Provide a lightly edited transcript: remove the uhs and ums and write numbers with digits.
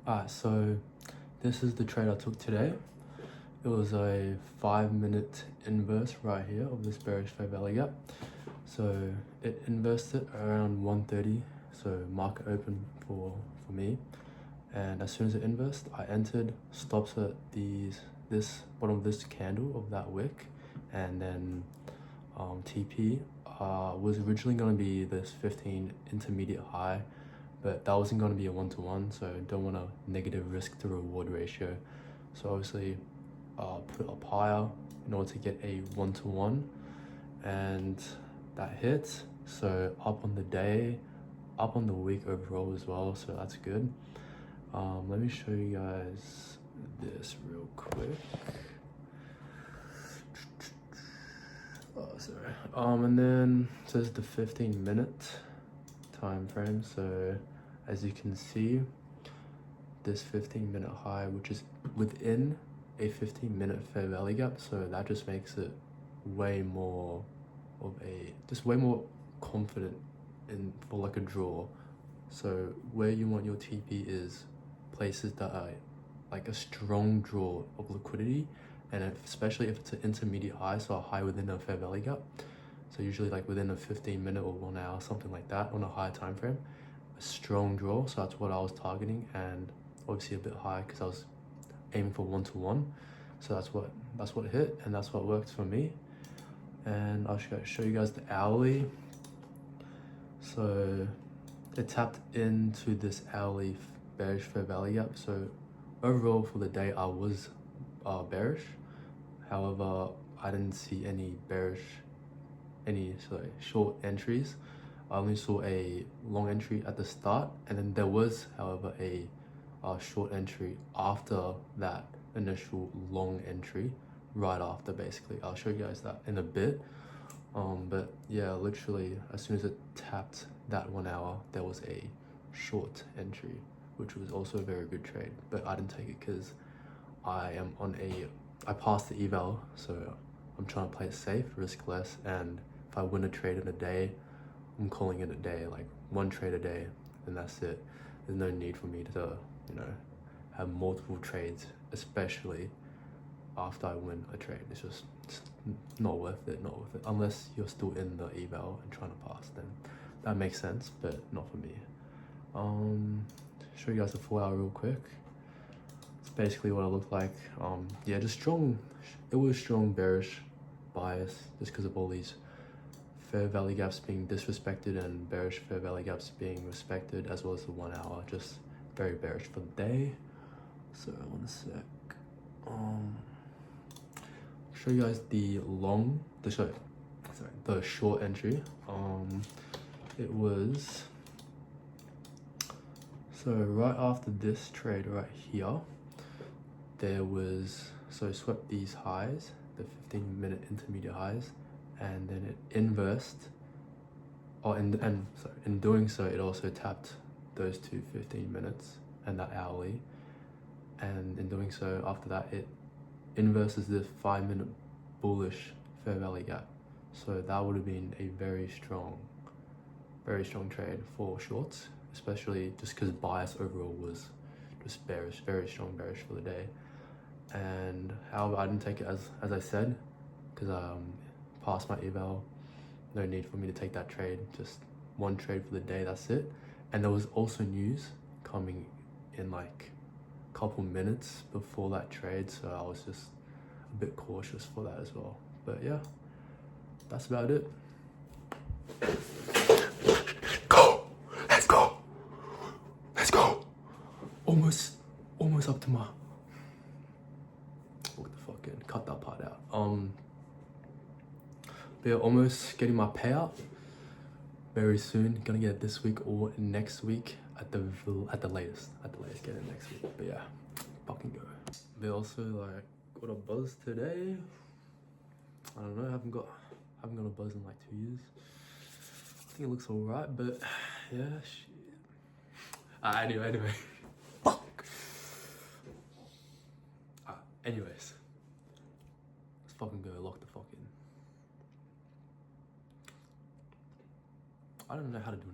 Alright, so this is the trade I took today. It was a 5-minute inverse right here of this bearish fair value gap. So it inversed around 1:30, so market open for me. And as soon as it inversed, I entered, stops at this bottom of this candle of that wick, and then TP was originally going to be this 15 intermediate high, but that wasn't going to be a one-to-one, so don't want a negative risk to reward ratio. So obviously put up higher in order to get a one-to-one, and that hit. So up on the day, up on the week overall as well, so that's good. Let me show you guys this real quick. Oh, sorry. And then so this is the 15-minute time frame. So as you can see, this 15-minute high, which is within a 15-minute fair value gap, so that just makes it way more confident for like a draw. So where you want your TP is places that are like a strong draw of liquidity, and especially if it's an intermediate high, so a high within a fair value gap, so usually like within a 15-minute or 1 hour, something like that, on a higher time frame, a strong draw. So that's what I was targeting, and obviously a bit higher because I was aiming for one-to-one. So that's what hit, and that's what worked for me. And I'll show you guys the hourly. So it tapped into this hourly bearish fair value gap. So overall for the day I was bearish. However, I didn't see any short entries. I only saw a long entry at the start, and then there was, however, a short entry after that initial long entry, right after, basically. I'll show you guys that in a bit. But yeah, literally as soon as it tapped that 1 hour, there was a short entry, which was also a very good trade, but I didn't take it because I passed the eval, so I'm trying to play it safe, risk less, and if I win a trade in a day, I'm calling it a day, like one trade a day, and that's it. There's no need for me to, have multiple trades, especially after I win a trade. It's just not worth it, unless you're still in the eval and trying to pass, then that makes sense, but not for me. Show you guys the 4 hour real quick. It's basically what it looked like. Yeah, just strong. It was strong bearish bias just because of all these fair value gaps being disrespected and bearish fair value gaps being respected, as well as the 1 hour. Just very bearish for the day. So 1 sec. Show you guys the short entry. It was so right after this trade right here, there was, so it swept these highs, the 15-minute intermediate highs, and then it inversed. In doing so, it also tapped those two 15 minutes and that hourly, and in doing so, after that, it inverses this 5-minute bullish fair value gap. So that would have been a very strong trade for shorts, especially just because bias overall was just bearish, very strong bearish for the day. And however, I didn't take it as I said, because I passed my eval. No need for me to take that trade, just one trade for the day, that's it. And there was also news coming in like a couple minutes before that trade, so I was just a bit cautious for that as well. But yeah, that's about it. Let's go. Almost up to my, what the fuck, cut that part out. But yeah, almost getting my payout very soon. Gonna get it this week or next week at the latest. Get it next week. But yeah, fucking go. They also like got a buzz today. I don't know. Haven't got a buzz in like 2 years. I think it looks alright, but yeah, shit. Anyway. Fuck. Anyways, let's fucking go. Lock the fuck in. I don't know how to do